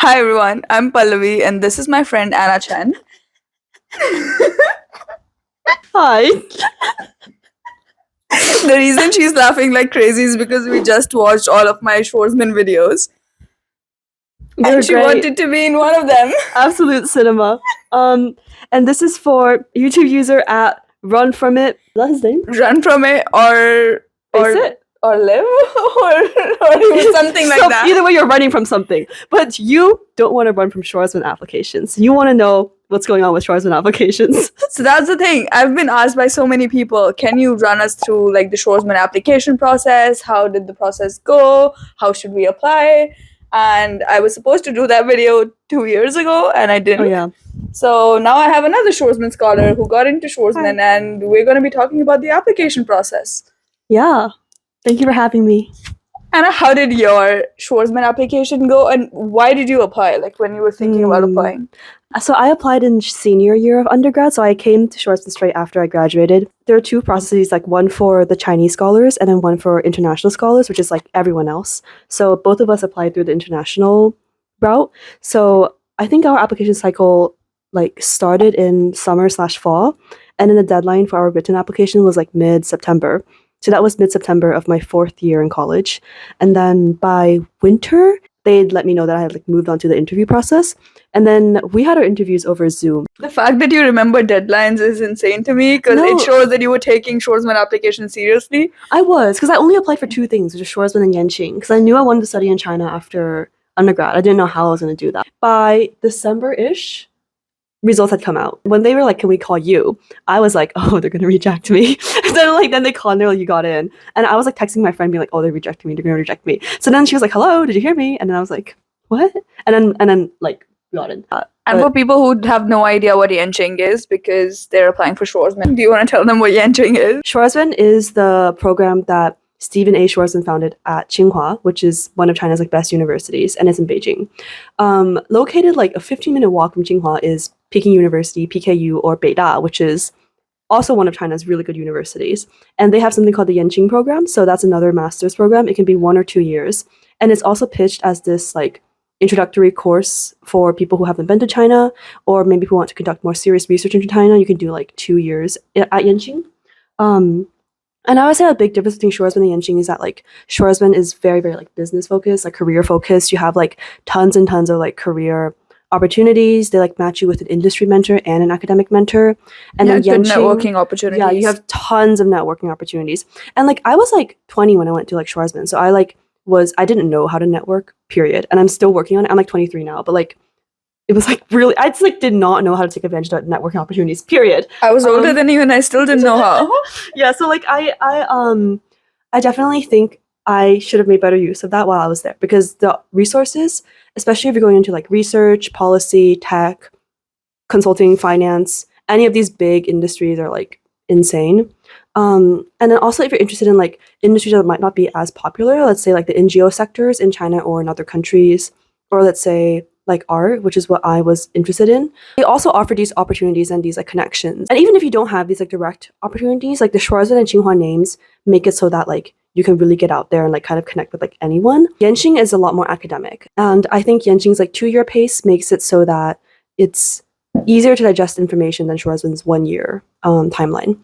Hi everyone, I'm Pallavi and this is my friend Ana Chen. Hi. The reason she's laughing like crazy is because we just watched all of my Schwarzman videos and she wanted to be in one of them. Absolute cinema. And this is for YouTube user at Run From It. Is that his name? Run from it or live or something like that. Either way, you're running from something. But you don't want to run from Schwarzman applications. You want to know what's going on with Schwarzman applications. So that's the thing. I've been asked by so many people, can you run us through like the Schwarzman application process? How did the process go? How should we apply? And I was supposed to do that video 2 years ago and I didn't. Oh, yeah. So now I have another Schwarzman scholar who got into Schwarzman and we're going to be talking about the application process. Yeah. Thank you for having me. Anna, how did your Schwarzman application go and why did you apply? Like when you were thinking about applying? So I applied in senior year of undergrad, so I came to Schwarzman straight after I graduated. There are two processes, like one for the Chinese scholars and then one for international scholars, which is like everyone else. So both of us applied through the international route. So I think our application cycle like started in summer/fall, and then the deadline for our written application was like mid-September. So that was mid-September of my 4th year in college. And then by winter, they'd let me know that I had like moved on to the interview process. And then we had our interviews over Zoom. The fact that you remember deadlines is insane to me because it shows that you were taking Schwarzman application seriously. I was, because I only applied for 2 things, which is Schwarzman and Yenching, because I knew I wanted to study in China after undergrad. I didn't know how I was going to do that. By December-ish, results had come out. When they were like, can we call you? I was like, oh, they're going to reject me. Then they called and they're like, you got in. And I was like texting my friend being like, oh, they're rejecting me. They're going to reject me. So then she was like, hello, did you hear me? And then I was like, what? And then like, got in. And for people who have no idea what Yenching is because they're applying for Schwarzman, do you want to tell them what Yenching is? Schwarzman is the program that Stephen A. Schwarzman founded at Tsinghua, which is one of China's like best universities, and it's in Beijing. Located like a 15-minute walk from Tsinghua is Peking University, PKU, or Beida, which is also one of China's really good universities. And they have something called the Yenching program, so that's another master's program. It can be 1 or 2 years, and it's also pitched as this like introductory course for people who haven't been to China, or maybe who want to conduct more serious research into China. You can do like 2 years at Yenching. And I would say a big difference between Schwarzman and Yenching is that like Schwarzman is very, very like business focused, like career focused. You have like tons and tons of like career opportunities. They like match you with an industry mentor and an academic mentor. And then Yenching, networking opportunities. Yeah, you have tons of networking opportunities. And like I was like 20 when I went to like Schwarzman, so I didn't know how to network, period. And I'm still working on it. I'm like 23 now, but like it was like really, I just like did not know how to take advantage of networking opportunities, period. I was older than you and I still didn't know how. Yeah, so like I definitely think I should have made better use of that while I was there, because the resources, especially if you're going into like research, policy, tech, consulting, finance, any of these big industries are like insane. And then also if you're interested in like industries that might not be as popular, let's say like the NGO sectors in China or in other countries, or let's say like art, which is what I was interested in. They also offer these opportunities and these like connections. And even if you don't have these like direct opportunities, like the Schwarzman and Tsinghua names make it so that like you can really get out there and like kind of connect with like anyone. Yenching is a lot more academic. And I think Yenching's like 2-year pace makes it so that it's easier to digest information than Schwarzman's 1-year timeline.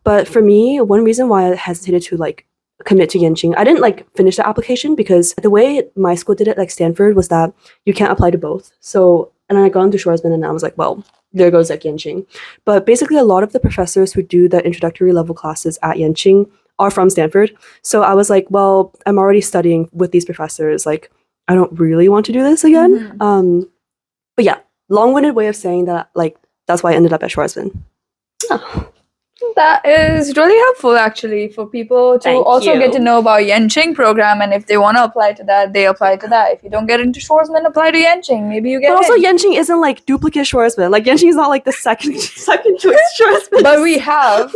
But for me, one reason why I hesitated to like commit to Yenching, I didn't like finish the application because the way my school did it, like Stanford, was that you can't apply to both. So, and I got into Schwarzman and I was like, well, there goes like Yenching. But basically a lot of the professors who do the introductory level classes at Yenching are from Stanford. So I was like, well, I'm already studying with these professors. Like, I don't really want to do this again. But yeah, long-winded way of saying that, like, that's why I ended up at Schwarzman. Yeah. That is really helpful actually for people to also get to know about Yenching program, and if they want to apply to that, they apply to that. If you don't get into Schwarzman, apply to Yenching. Maybe you get. But also Yenching isn't like duplicate Schwarzman. Like Yenching is not like the second choice Schwarzman. But we have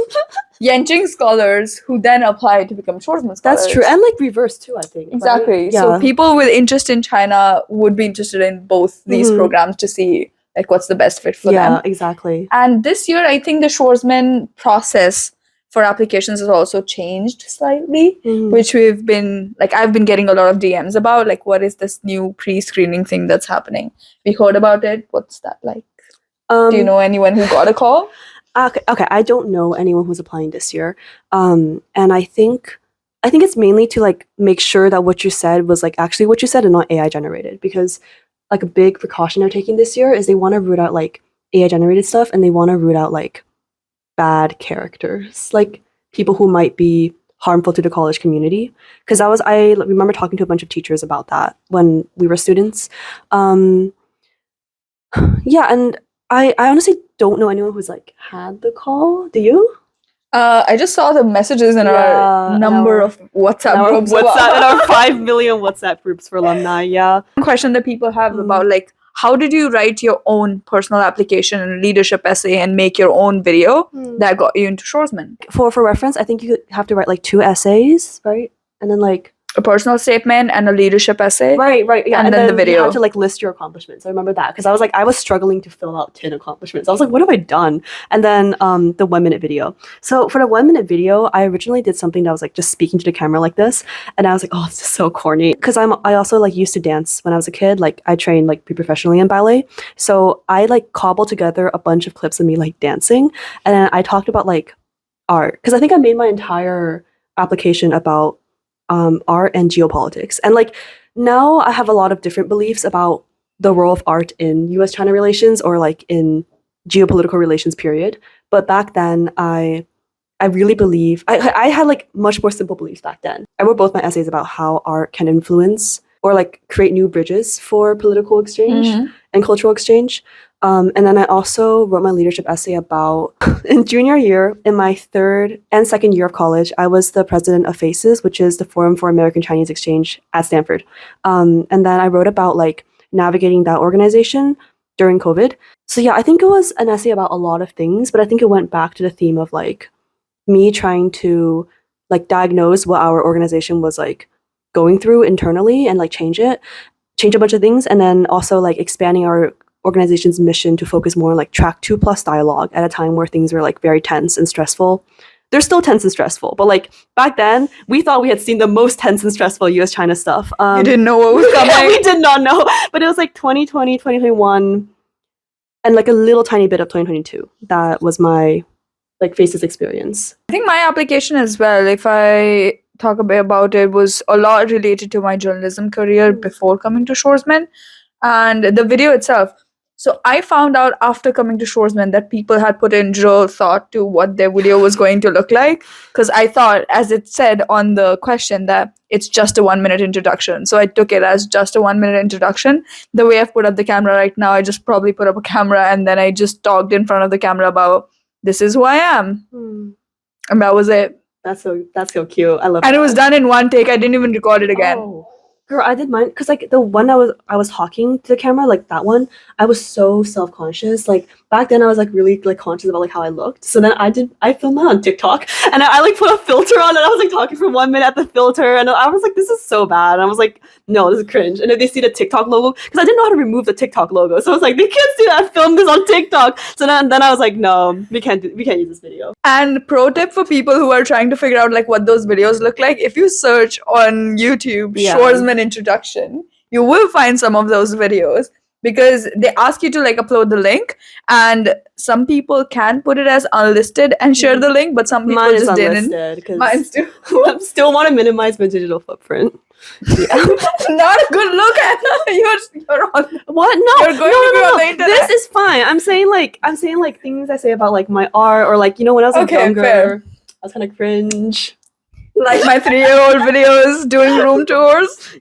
Yenching scholars who then apply to become Schwarzman scholars. That's true, and like reverse too, I think. Exactly. Right? Yeah. So people with interest in China would be interested in both these programs to see like what's the best fit for them. Yeah, exactly. And this year, I think the Schwarzman process for applications has also changed slightly, Mhm. which we've been like I've been getting a lot of DMs about, like what is this new pre-screening thing that's happening? We heard about it. What's that like? Do you know anyone who got a call? Okay, I don't know anyone who's applying this year. And I think it's mainly to like make sure that what you said was like actually what you said and not AI generated, because like a big precaution they're taking this year is they want to root out like AI generated stuff, and they want to root out like bad characters, like people who might be harmful to the college community. Because I remember talking to a bunch of teachers about that when we were students. Yeah, and I honestly don't know anyone who's like had the call. Do you? I just saw the messages in our number of WhatsApp groups. In our 5 million WhatsApp groups for alumni. Yeah. One question that people have about like, how did you write your own personal application and leadership essay and make your own video that got you into Schwarzman? For reference, I think you have to write like 2 essays, right? And then like a personal statement and a leadership essay. Right, yeah. And then the video. You have to like list your accomplishments. I remember that because I was struggling to fill out 10 accomplishments. I was like, what have I done? And then the 1-minute video. So for the 1-minute video, I originally did something that was like just speaking to the camera like this, and I was like, oh, this is so corny. Because I also like used to dance when I was a kid. Like I trained like pre-professionally in ballet, so I like cobbled together a bunch of clips of me like dancing, and then I talked about like art, because I think I made my entire application about art and geopolitics. And like now I have a lot of different beliefs about the role of art in US-China relations or like in geopolitical relations period. But back then I really believe I had like much more simple beliefs back then. I wrote both my essays about how art can influence or like create new bridges for political exchange and cultural exchange. And then I also wrote my leadership essay about, in junior year, in my 3rd and 2nd year of college, I was the president of FACES, which is the Forum for American Chinese Exchange at Stanford. And then I wrote about like navigating that organization during COVID. So yeah, I think it was an essay about a lot of things, but I think it went back to the theme of like me trying to like diagnose what our organization was like going through internally and like change a bunch of things, and then also like expanding our organization's mission to focus more on like track 2+ dialogue at a time where things were like very tense and stressful. They're still tense and stressful, but like back then we thought we had seen the most tense and stressful US-China stuff. You didn't know what was coming. Yeah, we did not know, but it was like 2020, 2021, and like a little tiny bit of 2022. That was my like FACES experience. I think my application as well, if I talk a bit about it, was a lot related to my journalism career before coming to Schwarzman, and the video itself. So I found out after coming to Schwarzman that people had put in real thought to what their video was going to look like, because I thought, as it said on the question, that it's just a 1-minute introduction. So I took it as just a 1-minute introduction. The way I've put up the camera right now, I just probably put up a camera and then I just talked in front of the camera about, this is who I am. And that was it. That's so cute. I love And that. it was done in one take. I didn't even record it again. Oh. Girl, I did mine because like the one I was talking to the camera, like that one, I was so self-conscious. Like back then I was like really like conscious about like how I looked. So then I filmed that on TikTok, and I like put a filter on, and I was like talking for 1 minute at the filter, and I was like, this is so bad. And I was like, no, this is cringe. And if they see the TikTok logo, because I didn't know how to remove the TikTok logo, so I was like, they can't see that I filmed this on TikTok. So then I was like, no, we can't use this video. And pro tip for people who are trying to figure out like what those videos look like, if you search on YouTube Schwarzman introduction, you will find some of those videos, because they ask you to like upload the link, and some people can put it as unlisted and share the link, but some people Mine just is didn't. Unlisted, Mine's too. I still want to minimize my digital footprint. Yeah. Not a good look at you're on. What? No, You're going to be on the internet. This is fine. I'm saying like things I say about like my art, or like, you know, when I was like, younger, fair. I was kind of cringe. Like my 3-year-old videos doing room tours.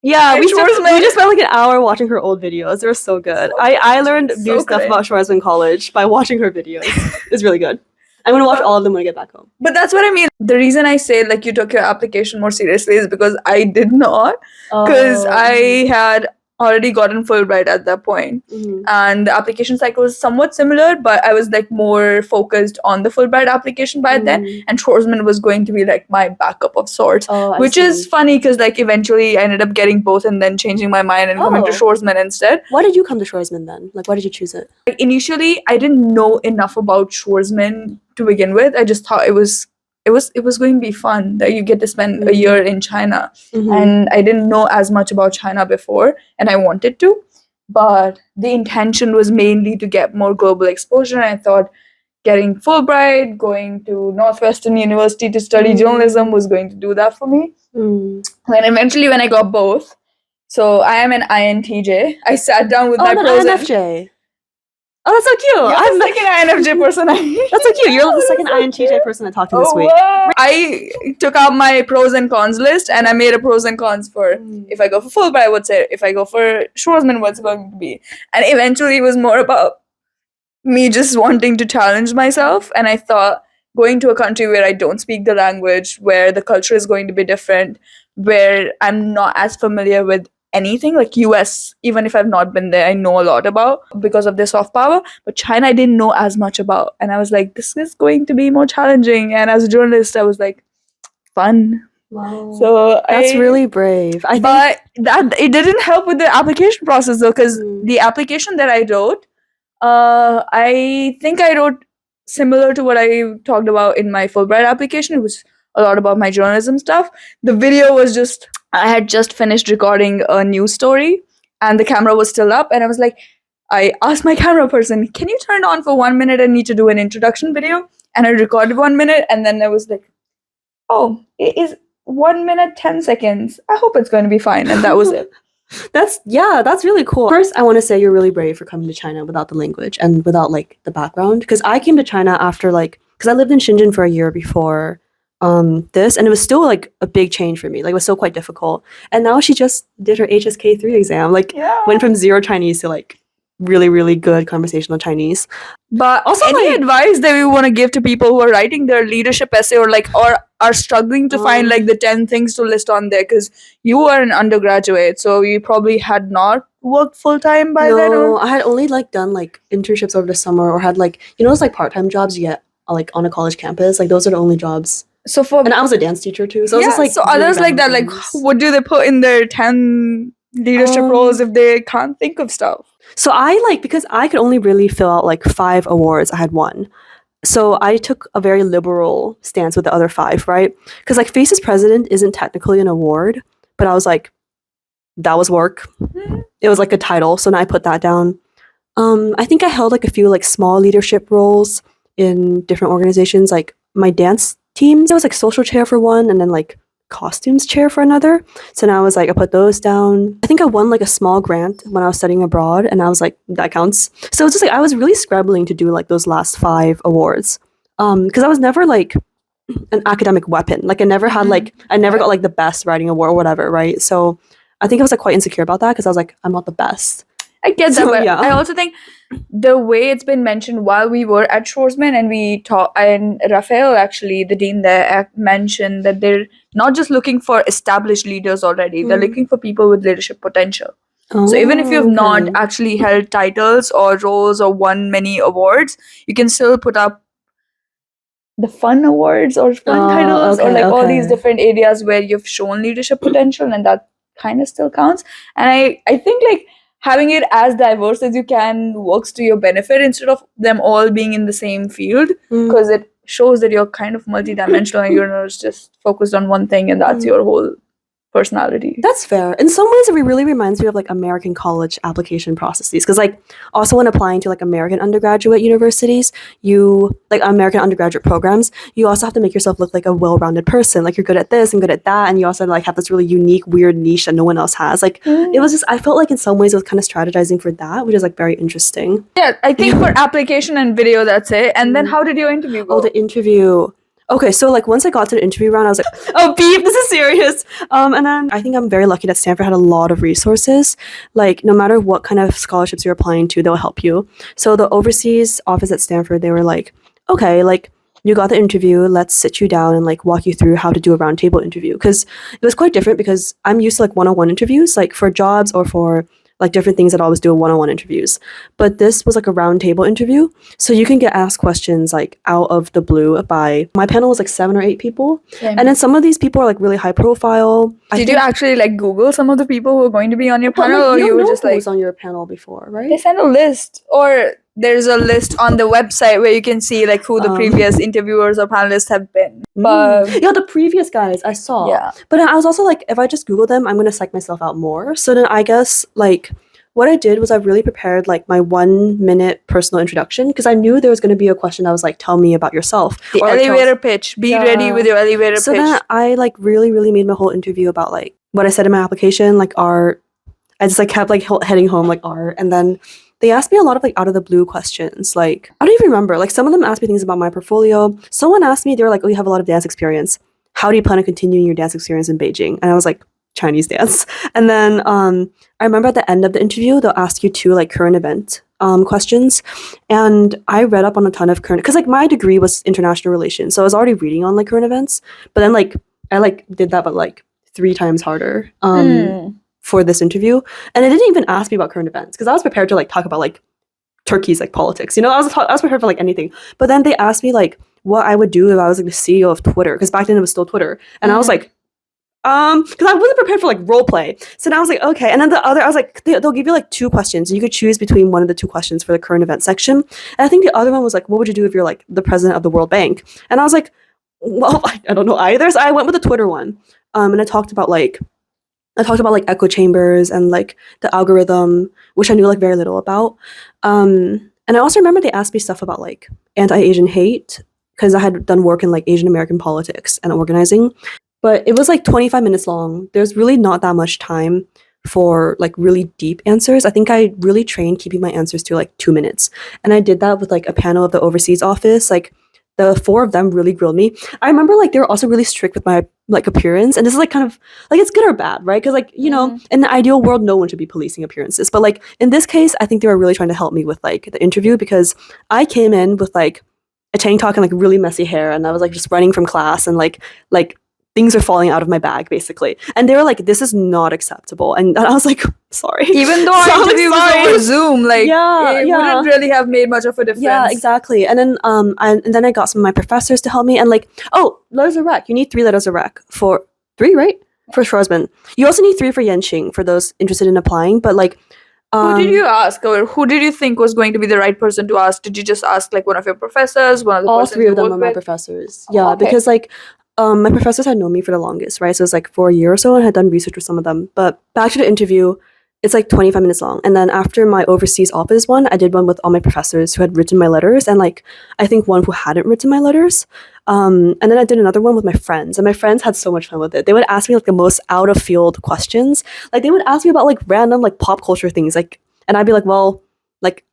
Yeah, we just spent like an hour watching her old videos. They were so good. I learned new stuff about Schwarzman College by watching her videos. It's really good. I'm gonna watch all of them when I get back home. But that's what I mean. The reason I say like you took your application more seriously is because I did not. Because I had already gotten Fulbright at that point. And the application cycle was somewhat similar, but I was like more focused on the Fulbright application by then, and Schwarzman was going to be like my backup of sorts, which is funny because like eventually I ended up getting both and then changing my mind and coming to Schwarzman instead. Why did you come to Schwarzman then? Like, why did you choose it? Like, initially I didn't know enough about Schwarzman to begin with. I just thought it was it was going to be fun that you get to spend a year in China. Mhm. And I didn't know as much about China before, and I wanted to, but the intention was mainly to get more global exposure. And I thought getting Fulbright, going to Northwestern University to study journalism was going to do that for me. And eventually, when I got both, so I am an INTJ. I sat down with Oh, my I'm an pros and INFJ. Oh, that's so cute. you're I'm the second INFJ person. That's so cute. You're the second INTJ person I talked to this Oh, week. wow. I took out my pros and cons list, and I made a pros and cons for if I go for Fulbright, what's it? If I go for Schwarzman, what's it going to be? And eventually, it was more about me just wanting to challenge myself. And I thought going to a country where I don't speak the language, where the culture is going to be different, where I'm not as familiar with anything, like US, even if I've not been there, I know a lot about because of their soft power. But China, I didn't know as much about. And I was like, this is going to be more challenging. And as a journalist, I was like, fun. Wow. So That's really brave. But that it didn't help with the application process though, because the application that I wrote, I think I wrote similar to what I talked about in my Fulbright application. It was a lot about my journalism stuff. The video was just, I had just finished recording a news story and the camera was still up. And I was like, I asked my camera person, can you turn it on for 1 minute? I need to do an introduction video. And I recorded 1 minute. And then I was like, oh, it is 1 minute, 10 seconds. I hope it's going to be fine. And that was it. That's really cool. First, I want to say you're really brave for coming to China without the language and without like the background. Because I came to China after because I lived in Shenzhen for a year before this, and it was still like a big change for me. Like it was still quite difficult. And now she just did her HSK3 exam. Went from zero Chinese to like really, really good conversational Chinese. But also, any advice that we want to give to people who are writing their leadership essay or are struggling to find like the 10 things to list on there, because you are an undergraduate, so you probably had not worked full time by then. No, I had only done internships over the summer, or had those part-time jobs you get on a college campus. Like those are the only jobs. And I was a dance teacher too, so it was just so really others like that, things. what do they put in their 10 leadership roles if they can't think of stuff? So I because I could only really fill out 5 awards, I had one. So I took a very liberal stance with the other 5, right? Because FACES president isn't technically an award, but I was like, that was work. It was a title, so now I put that down. I think I held a few small leadership roles in different organizations. My dance teams, I was social chair for one, and then costumes chair for another. So now I was I put those down. I think I won a small grant when I was studying abroad, and I was that counts. So it's just I was really scrabbling to do those last 5 awards. Because I was never an academic weapon. I never had I never got the best writing award or whatever, right? So I think I was quite insecure about that, because I was I'm not the best. I get that, but I also think the way it's been mentioned while we were at Schwarzman, and we talked, and Raphael, actually, the dean there, mentioned that they're not just looking for established leaders already, they're looking for people with leadership potential. So even if you've not actually held titles or roles or won many awards, you can still put up the fun awards or fun titles or all these different areas where you've shown leadership potential, and that kind of still counts. And I think having it as diverse as you can works to your benefit, instead of them all being in the same field, because it shows that you're kind of multidimensional and you're not just focused on one thing and that's your whole personality. That's fair. In some ways, it really reminds me of American college application processes, because also when applying to American undergraduate universities, you American undergraduate programs, you also have to make yourself look like a well-rounded person. You're good at this and good at that, and you also have this really unique, weird niche that no one else has. It was just, I felt in some ways it was kind of strategizing for that, which is very interesting. Yeah, I think for application and video, that's it. And then how did your interview go? Oh, the interview. Okay, so once I got to the interview round, I was oh, beep, this is serious. And then I think I'm very lucky that Stanford had a lot of resources. No matter what kind of scholarships you're applying to, they'll help you. So the overseas office at Stanford, they were okay, you got the interview, let's sit you down and walk you through how to do a roundtable interview. Because it was quite different, because I'm used to one-on-one interviews, for jobs or for different things that I always do one-on-one interviews. But this was a roundtable interview, so you can get asked questions out of the blue by, my panel was 7 or 8 people. And then some of these people are really high profile. Did you actually Google some of the people who are going to be on your panel, or you were know just who was on your panel before, right? They sent a list, or there's a list on the website where you can see like who the previous interviewers or panelists have been. But yeah, the previous guys I saw. yeah. But I was also like, if I just Google them, I'm gonna psych myself out more. So then I guess like what I did was I really prepared like my 1 minute personal introduction because I knew there was gonna be a question that was like, tell me about yourself. The or, like, elevator pitch. Be ready with your elevator so pitch. then I like really made my whole interview about like what I said in my application, like art. I just like kept like heading home like art, and then they asked me a lot of like out of the blue questions. Like I don't even remember. Like some of them asked me things about my portfolio. Someone asked me, they were like, "Oh, you have a lot of dance experience. How do you plan on continuing your dance experience in Beijing?" And I was like, Chinese dance. And then I remember at the end of the interview, they'll ask you two like current event questions, and I read up on a ton of current because like my degree was international relations, so I was already reading on like current events. But then like I like did that, but like 3 times harder. For this interview, and it didn't even ask me about current events because I was prepared to like talk about like Turkey's like politics, you know. I was prepared for like anything, but then they asked me like what I would do if I was like the CEO of Twitter, because back then it was still Twitter, and I was like because I wasn't prepared for like role play. So now I was like, okay. And then I was like, they'll give you like 2 questions, and you could choose between one of the 2 questions for the current event section. And I think the other one was like, what would you do if you're like the president of the World Bank? And I was like, well, I don't know either. So I went with the Twitter one, and I talked about like echo chambers and like the algorithm, which I knew like very little about. And I also remember they asked me stuff about like anti-Asian hate because I had done work in like Asian American politics and organizing. But it was like 25 minutes long. There's really not that much time for like really deep answers. I think I really trained keeping my answers to like 2 minutes. And I did that with like a panel of the overseas office. Like the 4 of them really grilled me. I remember like they were also really strict with my like appearance, and this is like kind of like it's good or bad, right? Because like you know, in the ideal world, no one should be policing appearances, but like in this case, I think they were really trying to help me with like the interview because I came in with like a tank top and like really messy hair, and I was like just running from class, and like things are falling out of my bag basically, and they were like, "This is not acceptable," and I was like, "Sorry." Even though our interview was over Zoom, like it wouldn't really have made much of a difference. Yeah, exactly. And then and then I got some of my professors to help me, and like, oh, letters of rec. You need 3 letters of rec for 3, right? For Schwarzman. You also need 3 for Yenching for those interested in applying. But like, who did you ask, or who did you think was going to be the right person to ask? Did you just ask like one of your professors, one of the all 3 of them are my professors. Yeah, okay. Because like my professors had known me for the longest, right? So it was like for a year or so, and I had done research with some of them. But back to the interview, it's like 25 minutes long. And then after my overseas office one, I did one with all my professors who had written my letters, and like I think one who hadn't written my letters. And then I did another one with my friends, and my friends had so much fun with it. They would ask me like the most out of field questions. Like they would ask me about like random like pop culture things, like, and I'd be like, well, like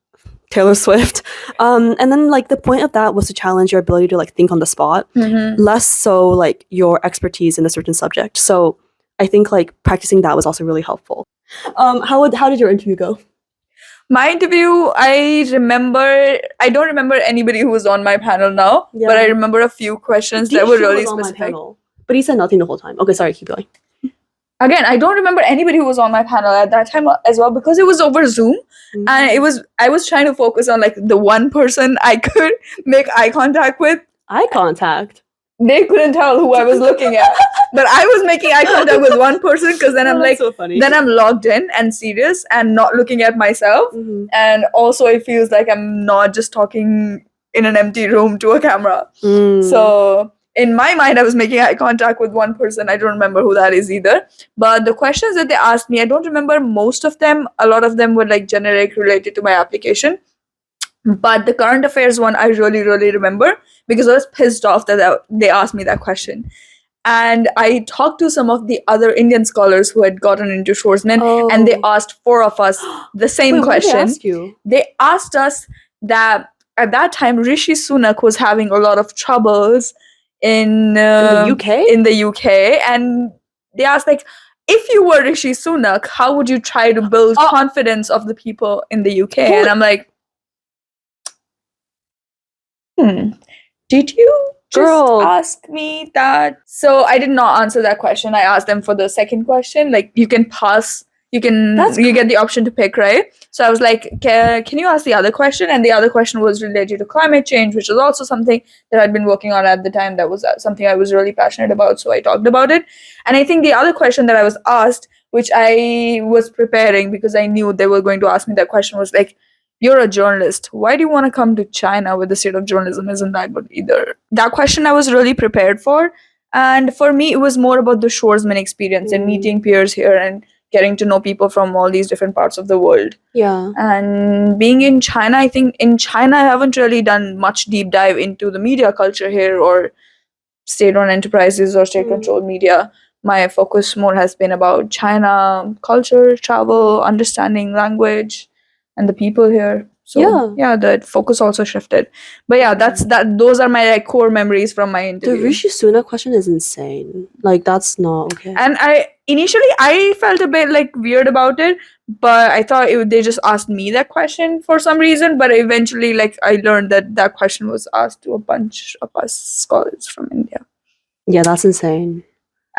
Taylor Swift. And then like the point of that was to challenge your ability to like think on the spot, less so like your expertise in a certain subject. So I think like practicing that was also really helpful. How did your interview go? My interview, I don't remember anybody who was on my panel now, but I remember a few questions that were really specific. But he said nothing the whole time. Okay, sorry, keep going. Again, I don't remember anybody who was on my panel at that time as well, because it was over Zoom, and I was trying to focus on like the one person I could make eye contact with. Eye contact? They couldn't tell who I was looking at, but I was making eye contact with one person because then I'm like, so funny. Then I'm logged in and serious and not looking at myself, and also it feels like I'm not just talking in an empty room to a camera. So in my mind, I was making eye contact with one person. I don't remember who that is either. But the questions that they asked me, I don't remember most of them. A lot of them were like generic, related to my application. But the current affairs one, I really remember because I was pissed off that they asked me that question. And I talked to some of the other Indian scholars who had gotten into Schwarzman, and they asked 4 of us the same question. What did they ask you? They asked us that at that time, Rishi Sunak was having a lot of troubles in the UK? In the UK, and they asked like, if you were Rishi Sunak, how would you try to build confidence of the people in the UK? And I'm like, did you just ask me that? So I did not answer that question. I asked them for the second question. Like you can pass, you get the option to pick, right? So I was like, can you ask the other question? And the other question was related to climate change, which was also something that I'd been working on at the time. That was something I was really passionate about. So I talked about it. And I think the other question that I was asked, which I was preparing because I knew they were going to ask me that question, was like, you're a journalist. Why do you want to come to China where the state of journalism isn't that good either? That question I was really prepared for. And for me, it was more about the Schwarzman experience and meeting peers here and getting to know people from all these different parts of the world. Yeah. And being in China, I think in China, I haven't really done much deep dive into the media culture here or state-run enterprises or state-controlled media. My focus more has been about China, culture, travel, understanding language, and the people here. So yeah, the focus also shifted. But yeah, those are my like core memories from my The interview. Rishi Sunak question is insane. Like, that's not okay. And initially I felt a bit like weird about it, but I thought they just asked me that question for some reason. But eventually, like, I learned that question was asked to a bunch of us scholars from India. Yeah, that's insane.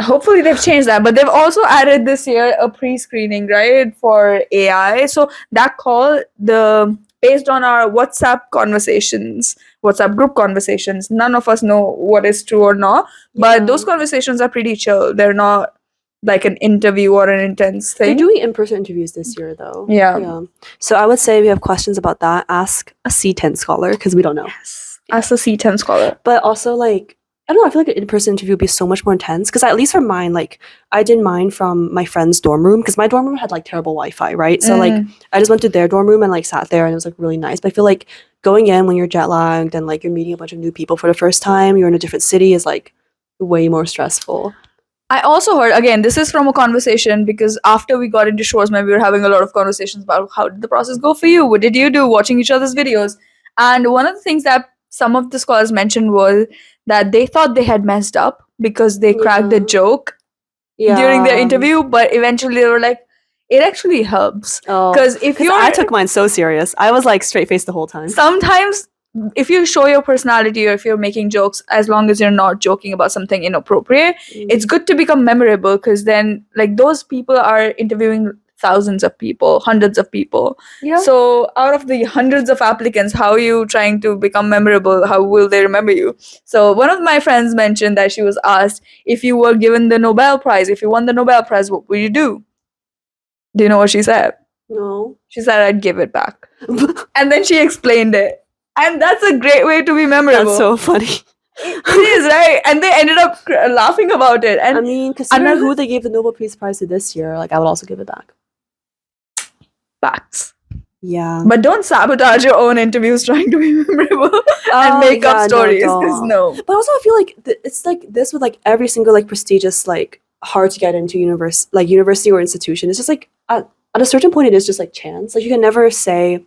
Hopefully they've changed that, but they've also added this year a pre-screening, right, for AI. So that call, based on our WhatsApp group conversations, none of us know what is true or not, but those conversations are pretty chill. They're not like an interview or an intense thing. They're doing in-person interviews this year, though. Yeah. So I would say if you have questions about that, ask a C10 scholar, because we don't know. Yes. Ask a C10 scholar. But also, like, I don't know, I feel like an in-person interview would be so much more intense, because at least for mine, like, I did mine from my friend's dorm room, because my dorm room had, like, terrible Wi-Fi, right? So, like, I just went to their dorm room and, like, sat there, and it was, like, really nice. But I feel like going in when you're jet-lagged and, like, you're meeting a bunch of new people for the first time, you're in a different city, is, like, way more stressful. I also heard, again, this is from a conversation, because after we got into Schwarzman, we were having a lot of conversations about how did the process go for you? What did you do? Watching each other's videos. And one of the things that some of the scholars mentioned was that they thought they had messed up because they cracked a joke during their interview, but eventually they were like, it actually helps. Because I took mine so serious. I was like straight faced the whole time. Sometimes if you show your personality or if you're making jokes, as long as you're not joking about something inappropriate, it's good to become memorable, because then like those people are interviewing thousands of people, hundreds of people. Yeah. So out of the hundreds of applicants, how are you trying to become memorable? How will they remember you? So one of my friends mentioned that she was asked, if you were given the Nobel Prize, if you won the Nobel Prize, what would you do? Do you know what she said? No. She said, I'd give it back. And then she explained it. And that's a great way to be memorable. That's so funny. It is, right? And they ended up laughing about it. And I mean, considering who they gave the Nobel Peace Prize to this year, like, I would also give it back. Facts. Yeah. But don't sabotage your own interviews trying to be memorable and make up stories. No. But also, I feel like it's like this with like every single like prestigious, like hard to get into university or institution. It's just like at a certain point, it is just like chance. Like, you can never say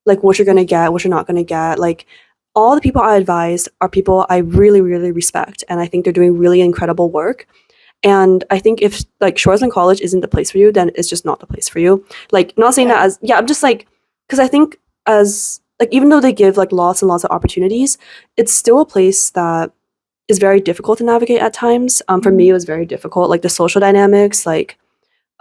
like what you're gonna get, what you're not gonna get. Like, all the people I advised are people I really, really respect, and I think they're doing really incredible work. And I think if like Schwarzman College isn't the place for you, then it's just not the place for you. Like, not saying that as I'm just like, because I think as like, even though they give like lots and lots of opportunities, it's still a place that is very difficult to navigate at times. For me, it was very difficult. Like the social dynamics, like.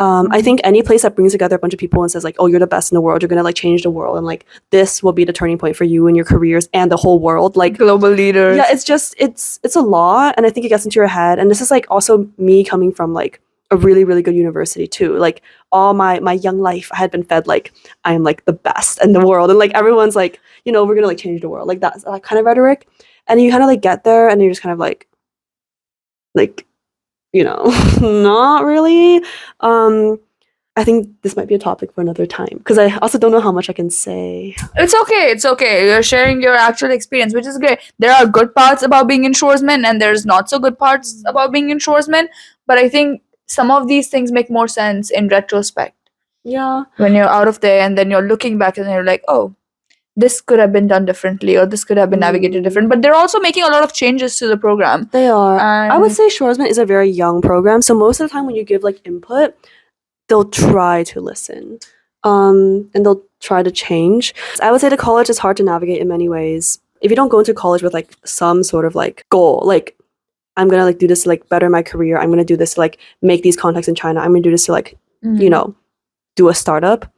I think any place that brings together a bunch of people and says like, oh, you're the best in the world, you're gonna like change the world, and like this will be the turning point for you and your careers and the whole world, like global leaders. Yeah, it's just it's a lot, and I think it gets into your head. And this is like also me coming from like a really, really good university too. Like all my young life, I had been fed like I am like the best in the world, and like everyone's like, you know, we're gonna like change the world, like that kind of rhetoric. And you kind of like get there, and you're just kind of like you know, not really. I think this might be a topic for another time, because I also don't know how much I can say. It's okay. You're sharing your actual experience, which is great. There are good parts about being in Schwarzman, and there's not so good parts about being in Schwarzman. But I think some of these things make more sense in retrospect. Yeah. When you're out of there, and then you're looking back, and you're like, oh, this could have been done differently, or this could have been navigated different. But they're also making a lot of changes to the program. They are. I would say Schwarzman is a very young program, so most of the time when you give like input, they'll try to listen, and they'll try to change. I would say the college is hard to navigate in many ways. If you don't go into college with like some sort of like goal, like I'm gonna like do this to like better my career, I'm gonna do this to like make these contacts in China, I'm gonna do this to like you know, do a startup,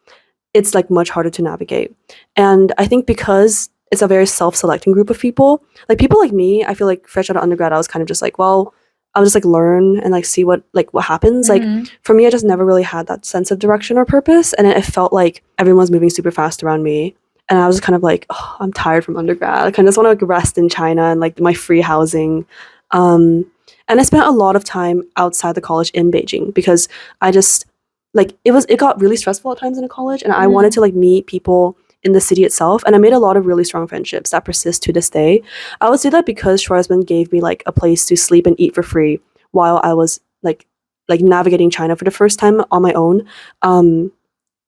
it's like much harder to navigate. And I think because it's a very self-selecting group of people like me, I feel like fresh out of undergrad, I was kind of just like, well, I'll just like learn and like see what happens. Like for me, I just never really had that sense of direction or purpose, and it felt like everyone's moving super fast around me, And I was kind of like, oh, I'm tired from undergrad. I kind of just want to like rest in China and like my free housing. And I spent a lot of time outside the college in Beijing because I just like it got really stressful at times in a college, and I wanted to like meet people in the city itself, and I made a lot of really strong friendships that persist to this day. I would say that because Schwarzman gave me like a place to sleep and eat for free while I was like navigating China for the first time on my own, or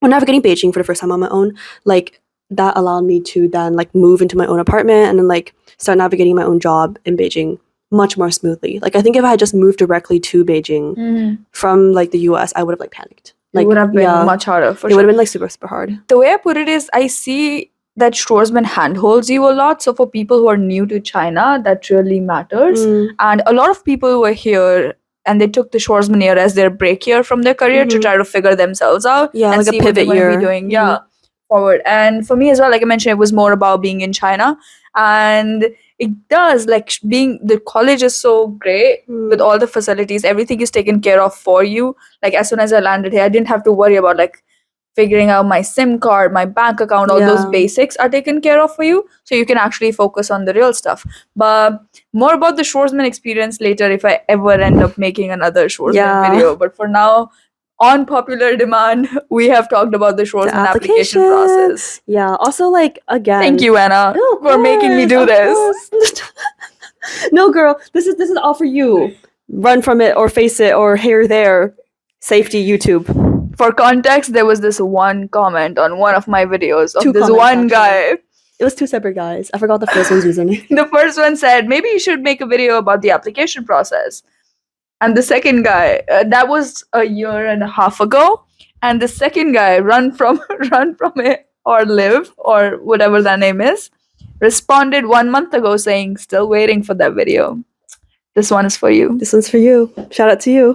navigating Beijing for the first time on my own, like that allowed me to then like move into my own apartment and then like start navigating my own job in Beijing much more smoothly. Like I think if I had just moved directly to Beijing from like the US, I would have like panicked. Like it would have been much harder for it sure. would have been like super hard. The way I put it is, I see that Schwarzman handholds you a lot. So for people who are new to China, that really matters. And a lot of people were here and they took the Schwarzman year as their break year from their career to try to figure themselves out. Yeah, and like a see what they're pivot going to year. be doing. Yeah, forward. And for me as well, like I mentioned, it was more about being in China. And it does, like being, the college is so great with all the facilities. Everything is taken care of for you. Like as soon as I landed here, I didn't have to worry about like figuring out my SIM card, my bank account, all those Yeah. basics are taken care of for you. So you can actually focus on the real stuff. But more about the Schwarzman experience later if I ever end up making another Schwarzman video. But for now, on popular demand, we have talked about the Schwarzman application process. Yeah. Also, like again, Thank you, Anna, No, for making me course, do of this. course. No, girl, this is all for you. Run from it or face it or here there. Safety YouTube. For context, there was this one comment on one of my videos of Two this comments, one actually. guy. It was two separate guys. I forgot the first one's username. The first one said, maybe you should make a video about the application process. And the second guy, that was a year and a half ago. And the second guy, run from it or live or whatever that name is, responded 1 month ago saying, still waiting for that video. This one is for you. This one's for you. Shout out to you.